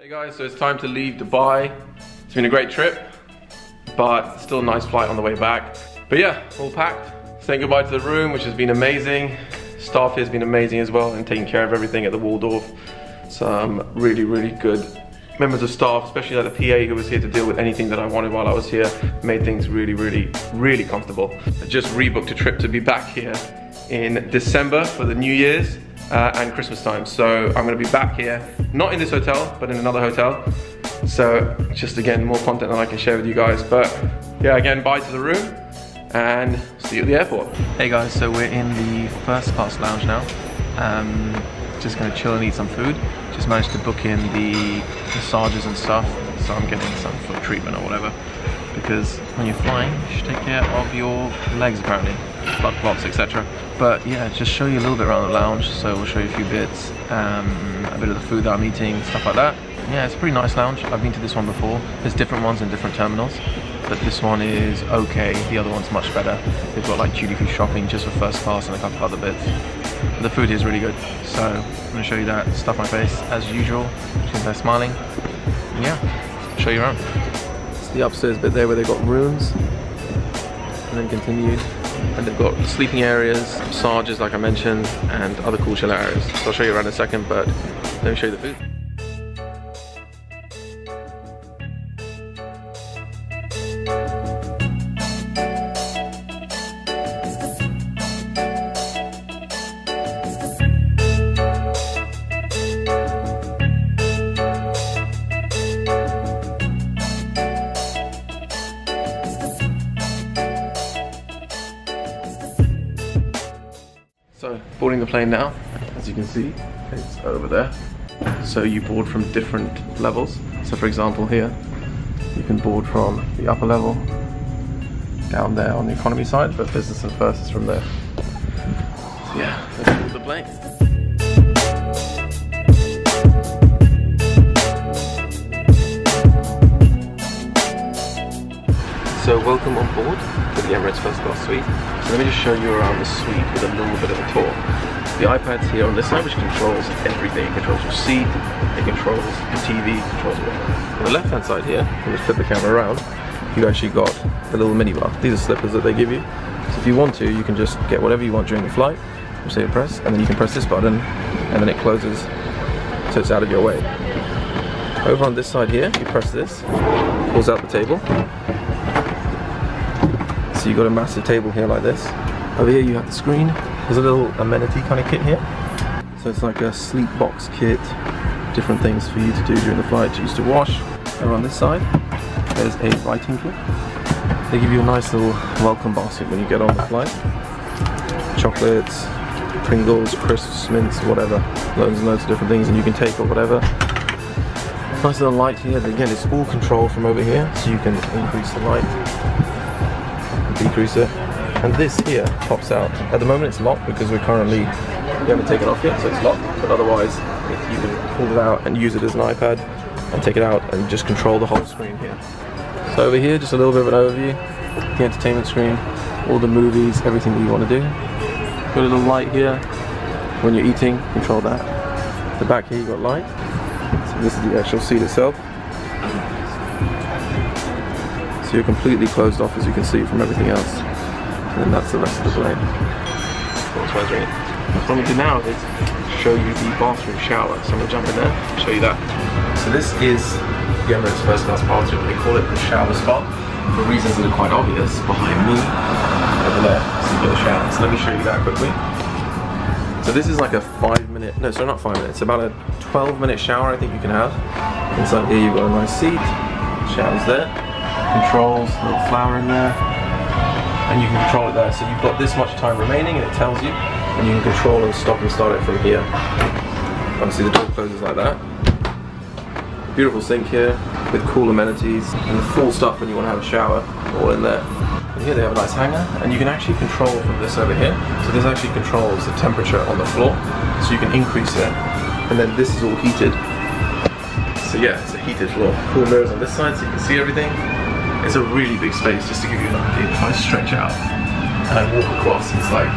Hey guys, so it's time to leave Dubai. It's been a great trip, but still a nice flight on the way back. But yeah, all packed. Saying goodbye to the room, which has been amazing. Staff here has been amazing as well and taking care of everything at the Waldorf. Some really good members of staff, especially like the PA who was here to deal with anything that I wanted while I was here, made things really comfortable. I just rebooked a trip to be back here in December for the New Year's and Christmas time. So I'm gonna be back here, not in this hotel, but in another hotel. So just again, more content that I can share with you guys. But yeah, again, bye to the room and see you at the airport. Hey guys, so we're in the first class lounge now. Just gonna chill and eat some food. Just managed to book in the massages and stuff, so I'm getting some foot treatment or whatever. Because when you're flying, you should take care of your legs apparently, blood clots, etc. But yeah, just show you a little bit around the lounge. So we'll show you a few bits, a bit of the food that I'm eating, stuff like that. Yeah, it's a pretty nice lounge. I've been to this one before. There's different ones in different terminals, but this one is okay. The other one's much better. They've got like duty-free shopping just for first class and a couple other bits. But the food is really good. So I'm gonna show you that. Stuff my face as usual, since they're smiling. And yeah, show you around. It's the upstairs bit there where they've got rooms, and then continued. And they've got sleeping areas, massages like I mentioned, and other cool chill areas. So I'll show you around in a second, but let me show you the food. So, boarding the plane now. As you can see, it's over there. So you board from different levels. So for example here, you can board from the upper level down there on the economy side, but business and first is from there. So yeah, let's board the plane. So welcome on board to the Emirates first class suite. So let me just show you around the suite with a little bit of a tour. The iPad's here on this side, which controls everything. It controls your seat, it controls your TV, it controls whatever. On the left hand side here, I'll just flip the camera around, you actually got the little mini bar. These are slippers that they give you. So if you want to, you can just get whatever you want during the flight, just say press, and then you can press this button, and then it closes, so it's out of your way. Over on this side here, you press this, pulls out the table. So you've got a massive table here like this. Over here you have the screen. There's a little amenity kind of kit here. So it's like a sleep box kit, different things for you to do during the flight to use to wash. Over on this side, there's a writing kit. They give you a nice little welcome basket when you get on the flight. Chocolates, Pringles, crisps, mints, whatever. Loads and loads of different things, and you can take or whatever. Nice little light here. Again, it's all controlled from over here, so you can increase the light, decrease it, and this here pops out. At the moment it's locked because we haven't taken it off yet, so it's locked, but otherwise you can pull it out and use it as an iPad and take it out and just control the whole screen here. So over here, just a little bit of an overview, the entertainment screen, all the movies, everything that you want to do. Got a little light here, when you're eating, control that. The back here you got light, so this is the actual seat itself. So you're completely closed off, as you can see from everything else. And then that's the rest of the plane. What I'm going to do now is show you the bathroom shower. So I'm going to jump in there and show you that. So this is the Emirates first class bathroom. They call it the shower spot for reasons that are quite obvious behind me over there. So you get a shower. So let me show you that quickly. So this is like a 5-minute, no, sorry, not 5 minutes. It's about a 12-minute shower I think you can have. Inside here you've got a nice seat. Shower's there. Controls, a little flower in there, and you can control it there. So you've got this much time remaining, and it tells you, and you can control and stop and start it from here. Obviously the door closes like that. Beautiful sink here with cool amenities and the full stuff when you want to have a shower, all in there. And here they have a nice hanger, and you can actually control from this over here. So this actually controls the temperature on the floor, so you can increase it, and then this is all heated. So yeah, it's a heated floor. Cool mirrors on this side so you can see everything. It's a really big space, just to give you an idea. If I stretch out and I walk across, it's like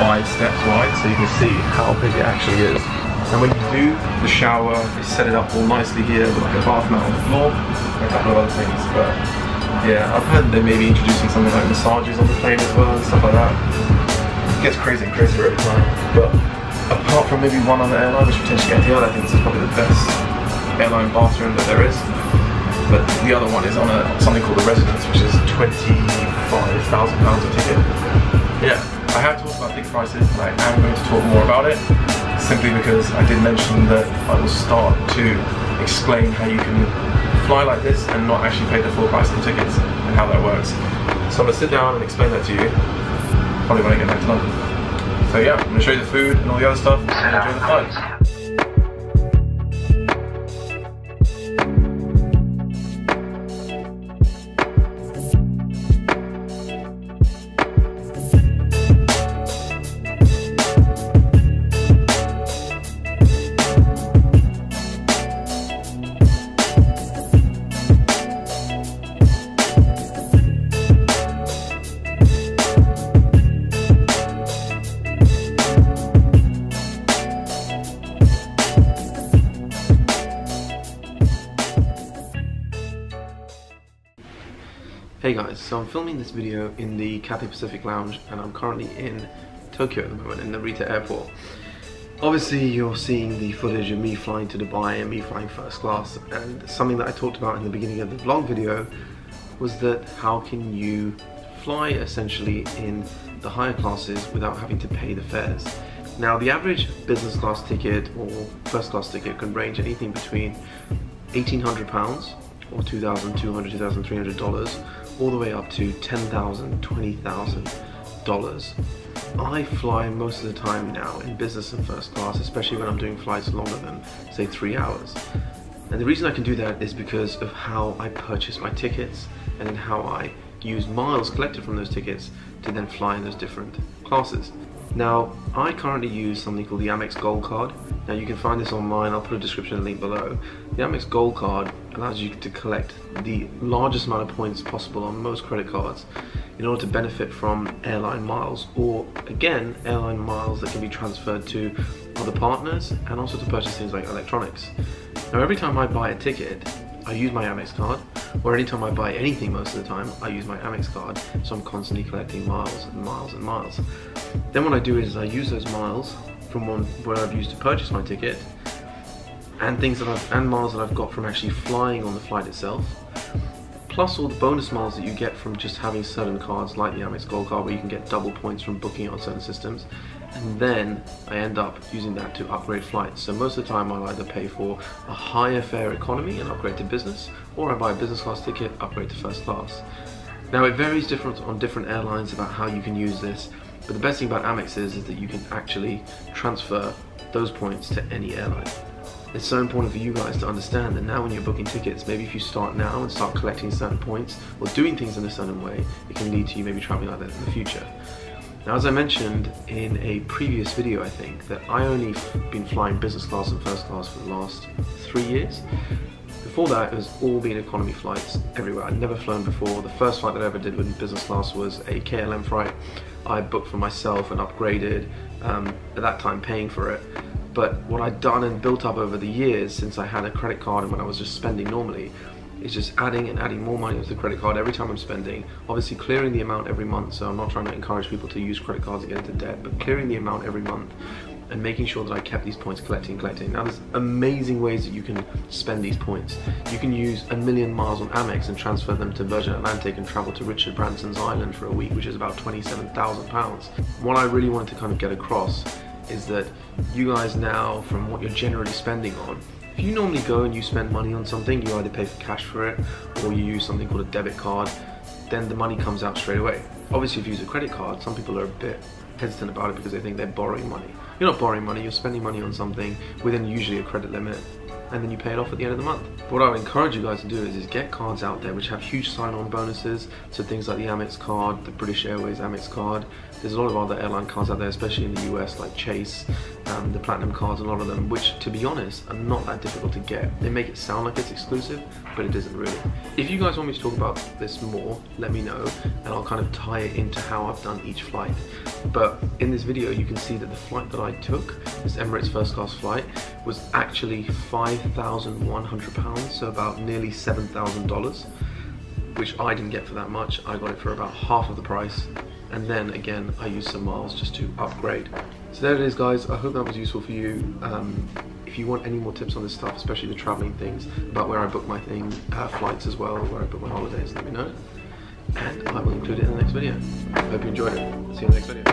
5 steps wide, so you can see how big it actually is. And when you do the shower, they set it up all nicely here with like a bath mat on the floor and a couple of other things. But yeah, I've heard they may be introducing something like massages on the plane as well and stuff like that. It gets crazy and crazier every time. But apart from maybe one other airline, which potentially Etihad, I think this is probably the best airline bathroom that there is. But the other one is on something called the Residence, which is £25,000 a ticket. Yeah, I have talked about ticket prices, and I am going to talk more about it, simply because I did mention that I will start to explain how you can fly like this and not actually pay the full price of the tickets and how that works. So I'm going to sit down and explain that to you, probably when I get back to London. So yeah, I'm going to show you the food and all the other stuff, and enjoy the flight. Hey guys, so I'm filming this video in the Cathay Pacific Lounge and I'm currently in Tokyo at the moment, in Narita Airport. Obviously you're seeing the footage of me flying to Dubai and me flying first class, and something that I talked about in the beginning of the vlog video was that how can you fly essentially in the higher classes without having to pay the fares. Now the average business class ticket or first class ticket can range anything between £1,800 or $2,200, $2,300 all the way up to $10,000, $20,000. I fly most of the time now in business and first class, especially when I'm doing flights longer than say 3 hours. And the reason I can do that is because of how I purchase my tickets and then how I use miles collected from those tickets to then fly in those different classes. Now, I currently use something called the Amex Gold Card. Now you can find this online, I'll put a description link below. The Amex Gold Card allows you to collect the largest amount of points possible on most credit cards in order to benefit from airline miles, or again, airline miles that can be transferred to other partners and also to purchase things like electronics. Now every time I buy a ticket, I use my Amex card, or anytime I buy anything most of the time, I use my Amex card, so I'm constantly collecting miles and miles and miles. Then what I do is I use those miles from where I've used to purchase my ticket, and miles that I've got from actually flying on the flight itself, plus all the bonus miles that you get from just having certain cards like the Amex Gold Card, where you can get double points from booking on certain systems. And then I end up using that to upgrade flights. So most of the time I'll either pay for a higher fare economy and upgrade to business, or I buy a business class ticket, upgrade to first class. Now it varies on different airlines about how you can use this, but the best thing about Amex is that you can actually transfer those points to any airline. It's so important for you guys to understand that now when you're booking tickets, maybe if you start now and start collecting certain points or doing things in a certain way, it can lead to you maybe traveling like that in the future. Now, as I mentioned in a previous video, I think, that I only been flying business class and first class for the last 3 years. Before that, it was all been economy flights everywhere. I'd never flown before. The first flight that I ever did with business class was a KLM flight. I booked for myself and upgraded, at that time paying for it. But what I'd done and built up over the years since I had a credit card and when I was just spending normally, is just adding and adding more money onto the credit card every time I'm spending. Obviously clearing the amount every month, so I'm not trying to encourage people to use credit cards and get into debt, but clearing the amount every month and making sure that I kept these points collecting. Now there's amazing ways that you can spend these points. You can use 1 million miles on Amex and transfer them to Virgin Atlantic and travel to Richard Branson's island for a week, which is about £27,000. What I really wanted to kind of get across is that you guys now, from what you're generally spending on, if you normally go and you spend money on something, you either pay for cash for it or you use something called a debit card, then the money comes out straight away. Obviously if you use a credit card, some people are a bit hesitant about it because they think they're borrowing money. You're not borrowing money, you're spending money on something within usually a credit limit, and then you pay it off at the end of the month. But what I would encourage you guys to do is get cards out there which have huge sign-on bonuses, so things like the Amex card, the British Airways Amex card, There's a lot of other airline cards out there, especially in the US, like Chase, the Platinum cards, a lot of them, which, to be honest, are not that difficult to get. They make it sound like it's exclusive, but it isn't really. If you guys want me to talk about this more, let me know, and I'll kind of tie it into how I've done each flight. But in this video, you can see that the flight that I took, this Emirates first class flight, was actually £5,100, so about nearly $7,000, which I didn't get for that much. I got it for about half of the price. And then again, I used some miles just to upgrade. So there it is, guys. I hope that was useful for you. If you want any more tips on this stuff, especially the traveling things, about where I book my flights as well, where I book my holidays, let me know. And I will include it in the next video. I hope you enjoyed it. See you in the next video.